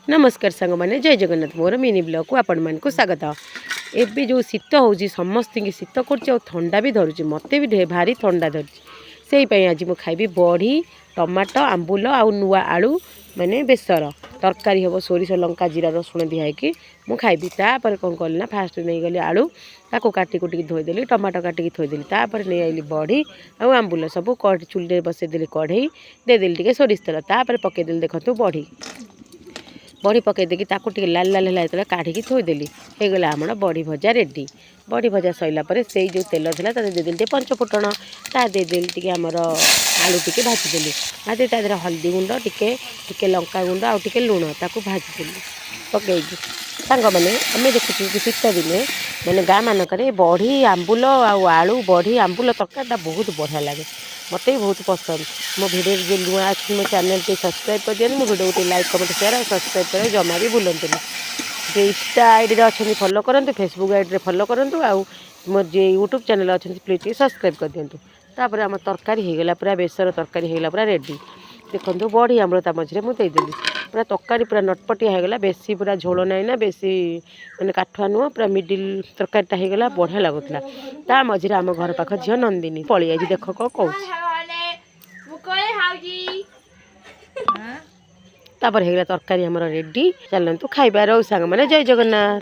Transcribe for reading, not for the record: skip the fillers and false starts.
नमस्कार सांग मैंने जय जगन्नाथ मोर मिनी ब्लॉग को आपण मान को स्वागत। एबे जो शीत हो समस्त की शीत कर थंडा भी धरुची मत भी भारी थंडा धरुची से आज मुझे खाइबी बड़ी टमाटो आंबुल आउ नुआ आलू माने बेसर तरकारी हम सोरिष लंका जीरा रसुण दिखाई मुझे खाइबी। तापर कौन कल ना फास्ट नहीं गली आलू ताको काटी कुटिक धोईदेली टमाटो काटिक थोईदेली तापर नहीं आइली बड़ी आउ आंबुल सब चूल्हे बसईदेली कढ़ई देदेली टे सोरिष तेल तापर पकईदेली देखो बड़ी बड़ी पकईदेकी ताकू लाल लाल है जो काढ़ी थोईदेली होगला आम बड़ी भजा रेडी। बड़ी भजा सरला से जो तेल था देदेली पंच फुटण ता देदेली टे आमर आलू टे भाजीदेली भाजी तादेह हल्दी गुंड टिके लंका गुंड आउ टे लुण ताकू भाजीदेली पकईकी सांग मैंने आम देखुँ कि शीत दिने मैंने गाँ मानक बड़ी आंबुल आलू बड़ी आंबुल तरकारीटा बहुत बढ़िया लगे मत भी बहुत पसंद। मो भिडियो जो नुआ अच्छी मो चैनल टे सब्सक्राइब कर दिखाँ मो भिडियो को लाइक कमेंट शेयर और सब्सक्राइब कर जमा भी भूलतुनि। जे इंस्टा आईडी अच्छे फॉलो करूँ फेसबुक आईडी फॉलो करूँ आउ मोर जे यूट्यूब चैनल अच्छे प्लीज सब्सक्राइब कर दिंतु। तापर आम तरकारी होगला पूरा बेसर तरकारी होगला पूरा रेडी देखो बड़ी आमर ता मझे मुझे देदेली पूरा तरकारी पूरा नटपटिया होगला बेसी पूरा झोल ना ना बेसी मैंने काठुआ नुह पूरा मिडिल तरकारीटा होगला बढ़िया लगुला। ता मझे आम घर पाख झील नंदिनी पलि आज देख कौन कौन तापर होगला तरकारी आमर रेडी चलतु खाइबार सांग मैंने जय जगन्नाथ।